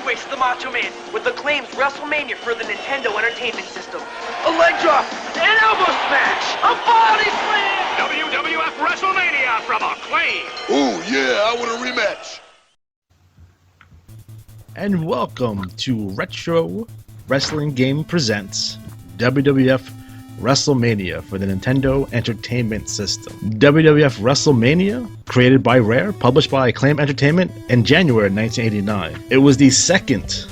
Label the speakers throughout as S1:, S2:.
S1: heavyweights of the Macho Man with Acclaim's Wrestlemania for the Nintendo Entertainment System. A leg drop, an elbow smash, a body slam!
S2: WWF Wrestlemania from Acclaim!
S3: Ooh, yeah, I want a rematch!
S4: And welcome to Retro Wrestling Game Presents WWF Wrestlemania for the Nintendo Entertainment System. WWF Wrestlemania, created by Rare, published by Acclaim Entertainment in January 1989. It was the second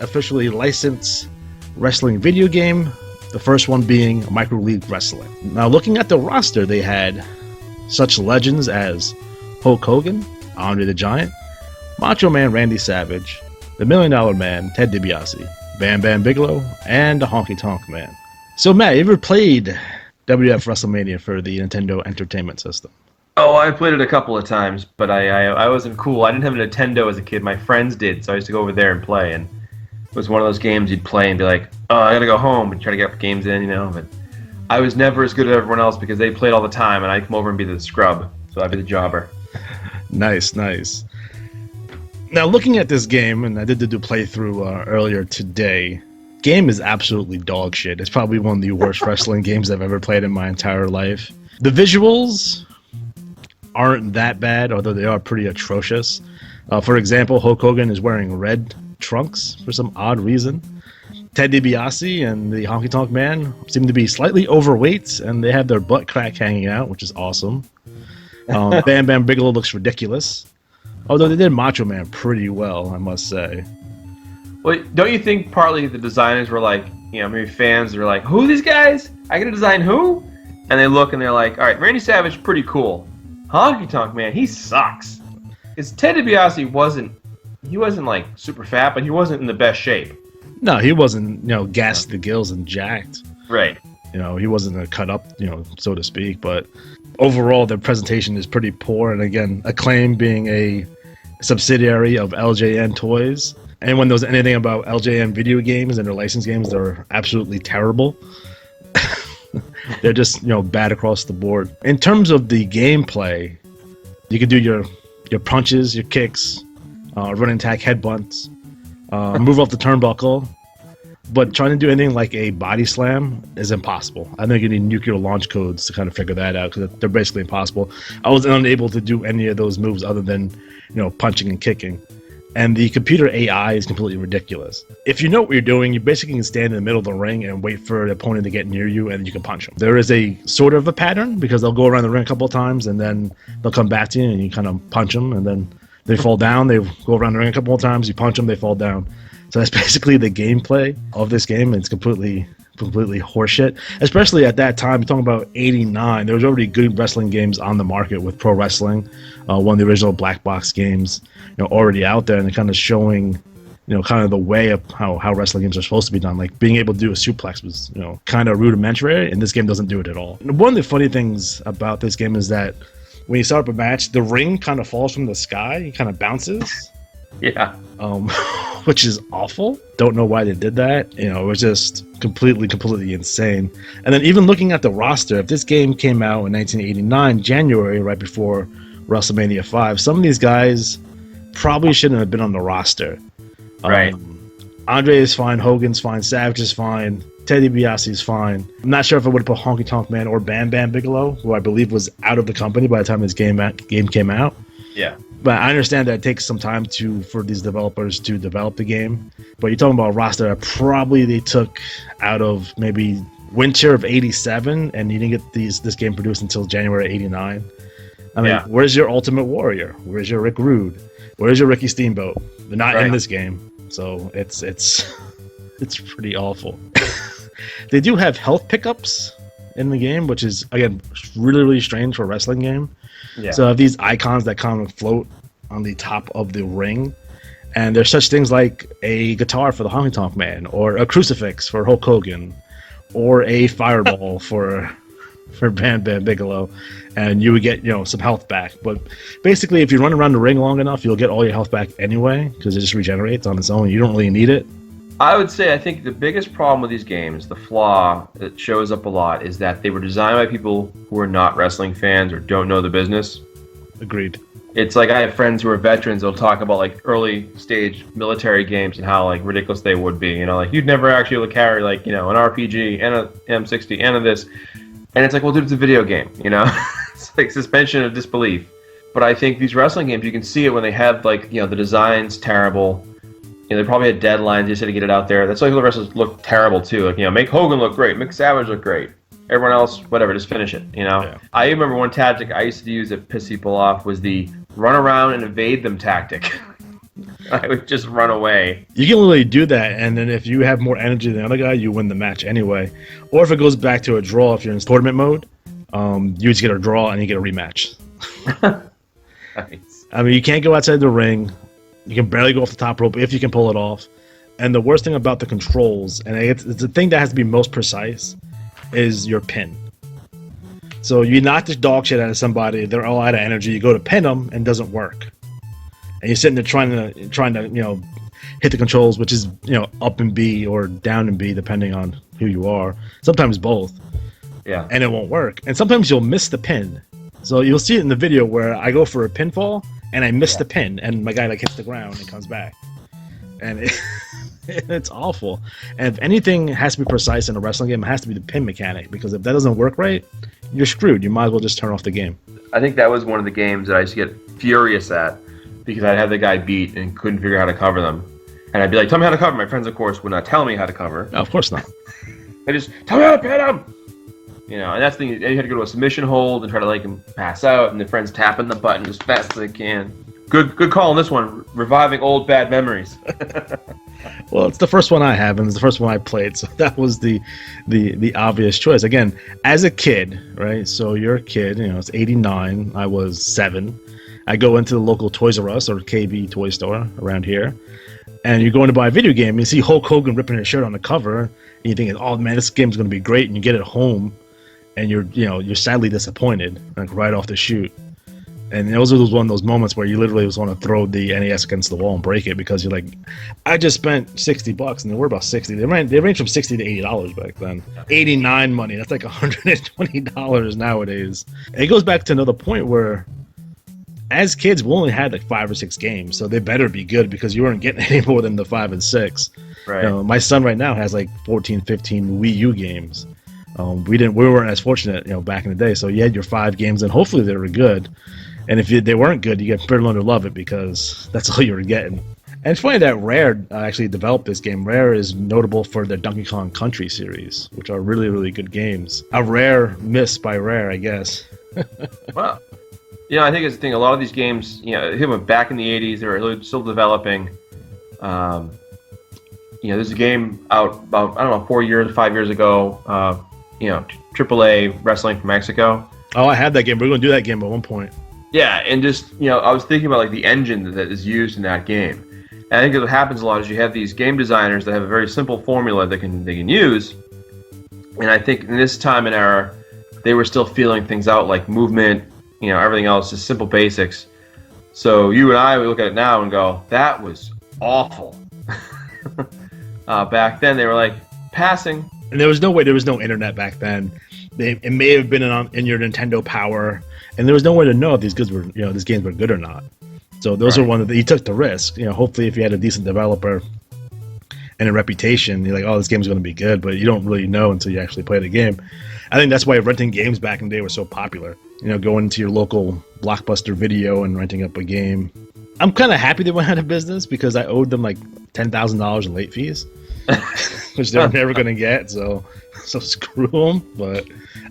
S4: officially licensed wrestling video game, the first one being Micro League Wrestling. Now, looking at the roster, they had such legends as Hulk Hogan, Andre the Giant, Macho Man Randy Savage, the $1 Million Man Ted DiBiase, Bam Bam Bigelow, and the Honky Tonk Man. So Matt, you ever played WWF WrestleMania for the Nintendo Entertainment System?
S5: Oh, I played it a couple of times, but I wasn't cool. I didn't have a Nintendo as a kid. My friends did, so I used to go over there and play. And it was one of those games you'd play and be like, oh, I gotta go home and try to get games in, you know. But I was never as good as everyone else because they played all the time, and I'd come over and be the scrub, so I'd be the jobber.
S4: Nice. Now, looking at this game, and I did do a playthrough earlier today, game is absolutely dog shit. It's probably one of the worst wrestling games I've ever played in my entire life. The visuals aren't that bad, although they are pretty atrocious. For example, Hulk Hogan is wearing red trunks for some odd reason. Ted DiBiase and the Honky Tonk Man seem to be slightly overweight, and they have their butt crack hanging out, which is awesome. Bam Bam Bigelow looks ridiculous. Although they did Macho Man pretty well, I must say.
S5: Well, don't you think partly the designers were like, you know, maybe fans were like, who are these guys? I gotta design who? And they look and they're like, all right, Randy Savage, pretty cool. Honky Tonk Man, he sucks. Because Ted DiBiase wasn't like super fat, but he wasn't in the best shape.
S4: No, he wasn't, gassed to the gills and jacked.
S5: Right.
S4: He wasn't a cut up, so to speak, but overall their presentation is pretty poor. And again, Acclaim being a subsidiary of LJN Toys. Anyone knows anything about LJN video games and their licensed games, they're absolutely terrible. They're just, bad across the board. In terms of the gameplay, you can do your punches, your kicks, running attack headbutts, move off the turnbuckle, but trying to do anything like a body slam is impossible. I think you need nuclear launch codes to kind of figure that out because they're basically impossible. I was unable to do any of those moves other than, punching and kicking. And the computer AI is completely ridiculous. If you know what you're doing, you basically can stand in the middle of the ring and wait for the opponent to get near you, and you can punch them. There is a sort of a pattern because they'll go around the ring a couple of times, and then they'll come back to you, and you kind of punch them, and then they fall down. They go around the ring a couple of times, you punch them, they fall down. So that's basically the gameplay of this game. It's completely horseshit. Especially at that time, you're talking about 89. There was already good wrestling games on the market with Pro Wrestling, one of the original black box games, already out there, and they're kind of showing, kind of the way of how wrestling games are supposed to be done. Like being able to do a suplex was, kind of rudimentary, and this game doesn't do it at all. And one of the funny things about this game is that when you start up a match, the ring kind of falls from the sky, it kind of bounces.
S5: Yeah.
S4: Which is awful. Don't know why they did that. It was just completely insane. And then even looking at the roster, if this game came out in 1989, January, right before WrestleMania 5, some of these guys probably shouldn't have been on the roster.
S5: Right.
S4: Andre is fine, Hogan's fine, Savage is fine, Ted DiBiase is fine. I'm not sure if I would have put Honky Tonk Man or Bam Bam Bigelow, who I believe was out of the company by the time this game came out.
S5: Yeah.
S4: But I understand that it takes some time for these developers to develop the game. But you're talking about a roster that probably they took out of maybe winter of 87, and you didn't get this game produced until January 89. I mean, Where's your Ultimate Warrior? Where's your Rick Rude? Where's your Ricky Steamboat? They're not in this game, so it's pretty awful. They do have health pickups in the game, which is again really strange for a wrestling game. Yeah. So I have these icons that kind of float on the top of the ring, and there's such things like a guitar for the Honky Tonk Man, or a crucifix for Hulk Hogan, or a fireball for Bam Bam Bigelow, and you would get some health back. But basically, if you run around the ring long enough, you'll get all your health back anyway because it just regenerates on its own. You don't really need it.
S5: I would say I think the biggest problem with these games, the flaw that shows up a lot, is that they were designed by people who are not wrestling fans or don't know the business.
S4: Agreed.
S5: It's like I have friends who are veterans. They'll talk about like early stage military games and how like ridiculous they would be. You know, like you'd never actually be able to carry like an RPG and a M60 and a this, and it's like, well, dude, it's a video game. You know, it's like suspension of disbelief. But I think these wrestling games, you can see it when they have like the design's terrible. They probably had deadlines. They just had to get it out there. That's why the wrestlers look terrible too. Like make Hogan look great, make Savage look great. Everyone else, whatever, just finish it. Yeah. I remember one tactic I used to use that pissed people off was the run around and evade them tactic. I would just run away.
S4: You can literally do that, and then if you have more energy than the other guy, you win the match anyway. Or if it goes back to a draw, if you're in tournament mode, you just get a draw and you get a rematch.
S5: Nice.
S4: I mean, you can't go outside the ring. You can barely go off the top rope if you can pull it off. And the worst thing about the controls, and it's the thing that has to be most precise, is your pin. So you knock this dog shit out of somebody, they're all out of energy, you go to pin them, and it doesn't work. And you're sitting there trying to hit the controls, which is up and B or down and B, depending on who you are. Sometimes both.
S5: Yeah.
S4: And it won't work. And sometimes you'll miss the pin. So you'll see it in the video where I go for a pinfall and I miss the pin, and my guy hits the ground and comes back. And it's awful. And if anything has to be precise in a wrestling game, it has to be the pin mechanic, because if that doesn't work right, you're screwed. You might as well just turn off the game.
S5: I think that was one of the games that I used to get furious at, because I'd have the guy beat and couldn't figure out how to cover them. And I'd be like, tell me how to cover. My friends, of course, would not tell me how to cover.
S4: No, of course not.
S5: They just, tell me how to pin him! And that's the thing. You had to go to a submission hold and try to make him pass out, and the friends tapping the button as fast as they can. Good call on this one. Reviving old bad memories.
S4: Well, it's the first one I have, and it's the first one I played, so that was the obvious choice. Again, as a kid, right? So you're a kid, it's 89, I was 7. I go into the local Toys R Us or KB toy store around here, and you're going to buy a video game, and you see Hulk Hogan ripping his shirt on the cover, and you're thinking, oh man, this game's going to be great, and you get it home, and you're sadly disappointed, like right off the shoot. And those are one of those moments where you literally just want to throw the NES against the wall and break it, because you're like, I just spent $60, and they were about $60. They range from $60 to $80 back then. 89 money, that's like $120 nowadays. And it goes back to another point where, as kids, we only had like 5 or 6 games, so they better be good, because you weren't getting any more than the 5 and 6.
S5: Right.
S4: My son right now has like 14, 15 Wii U games. We weren't as fortunate, back in the day. So you had your 5 games, and hopefully they were good. And if they weren't good, you better learn to love it, because that's all you were getting. And it's funny that Rare actually developed this game. Rare is notable for their Donkey Kong Country series, which are really, really good games. A rare miss by Rare, I guess.
S5: Well, I think it's the thing. A lot of these games, back in the 80s, they were still developing. There's a game out about, 5 years ago, AAA Wrestling from Mexico.
S4: Oh, I had that game. We were going to do that game at one point.
S5: Yeah, and just, I was thinking about like the engine that is used in that game. And I think what happens a lot is you have these game designers that have a very simple formula they can use. And I think in this time and era, they were still feeling things out like movement, everything else, just simple basics. So you and I, we look at it now and go, that was awful. Back then, they were like, passing.
S4: And there was no internet back then. It may have been in your Nintendo Power, and there was no way to know if these games were good or not. So those are one of you took the risk. Hopefully, if you had a decent developer and a reputation, you're like, oh, this game's going to be good, but you don't really know until you actually play the game. I think that's why renting games back in the day was so popular. Going to your local Blockbuster Video and renting up a game. I'm kind of happy they went out of business, because I owed them like $10,000 in late fees, which they're never going to get. So screw them. But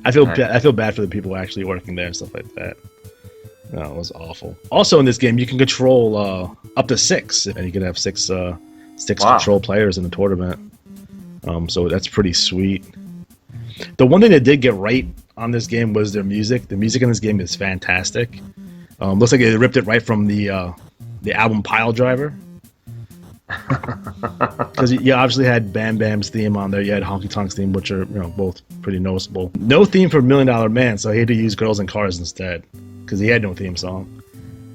S4: I feel bad for the people actually working there and stuff like that. No, it was awful. Also in this game, you can control up to 6, and you can have 6 control players in the tournament. So that's pretty sweet. The one thing they did get right on this game was their music. The music in this game is fantastic. Looks like they ripped it right from the album Pile Driver. Because you obviously had Bam Bam's theme on there. You had Honky Tonk's theme, which are both pretty noticeable. No theme for $1 Million Man, so he had to use Girls and Cars instead, because he had no theme song.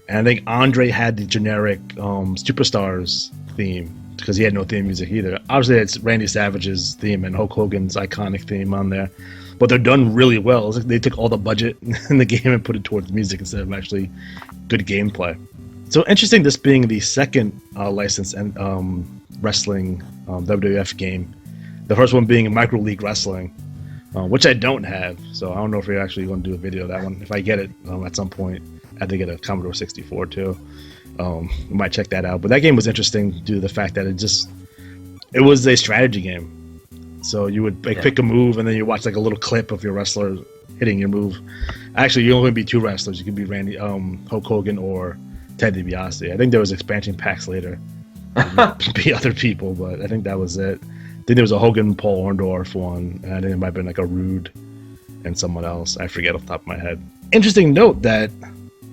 S4: And I think Andre had the generic Superstars theme, because he had no theme music either. Obviously, it's Randy Savage's theme and Hulk Hogan's iconic theme on there. but they're done really well. It's like they took all the budget in the game and put it towards music instead of actually good gameplay. So interesting, this being the second licensed wrestling WWF game. The first one being Micro League Wrestling, which I don't have. So I don't know if we're actually going to do a video of that one. If I get it at some point, I have to get a Commodore 64 too. We might check that out. But that game was interesting due to the fact that it was a strategy game. So you would pick a move, and then you watch like a little clip of your wrestler hitting your move. Actually, you only be two wrestlers. You could be Hulk Hogan or Ted DiBiase. I think there was expansion packs later. Be other people, but I think that was it. I think there was a Hogan Paul Orndorff one, and I think it might have been like a Rude and someone else. I forget off the top of my head. Interesting note that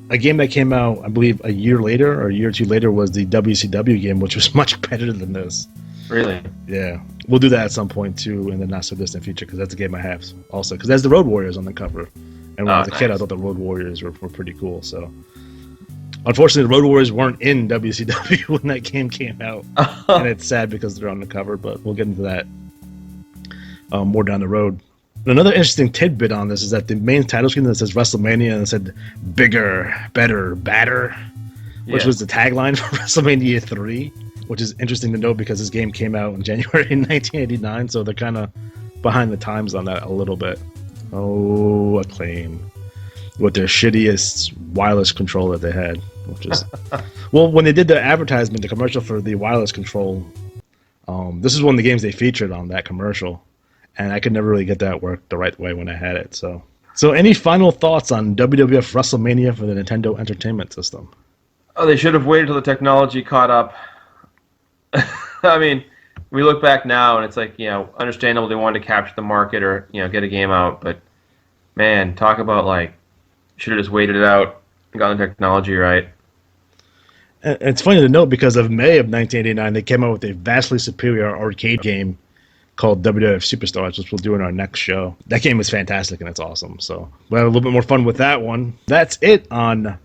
S4: a game that came out, I believe, a year later or a year or two later was the WCW game, which was much better than this.
S5: Really?
S4: Yeah. We'll do that at some point too in the not so distant future, because that's a game I have also. Because there's the Road Warriors on the cover, and when I was a kid, I thought the Road Warriors were pretty cool. So, unfortunately, the Road Warriors weren't in WCW when that game came out, and it's sad because they're on the cover. But we'll get into that more down the road. Another interesting tidbit on this is that the main title screen that says WrestleMania and it said "bigger, better, badder," which was the tagline for WrestleMania 3. Which is interesting to know because this game came out in January 1989, so they're kind of behind the times on that a little bit. Oh, Acclaim. With their shittiest wireless controller they had. Which is well, when they did the advertisement, the commercial for the wireless control, this is one of the games they featured on that commercial, and I could never really get that work the right way when I had it. So any final thoughts on WWF WrestleMania for the Nintendo Entertainment System?
S5: Oh, they should have waited till the technology caught up. I mean, we look back now and it's like, understandable they wanted to capture the market or, get a game out. But, man, talk about, should have just waited it out and gotten the technology right.
S4: It's funny to note because of May of 1989, they came out with a vastly superior arcade game called WWF Superstars, which we'll do in our next show. That game is fantastic and it's awesome. So we'll have a little bit more fun with that one. That's it on...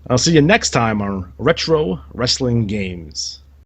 S4: I'll see you next time on Retro Wrestling Games.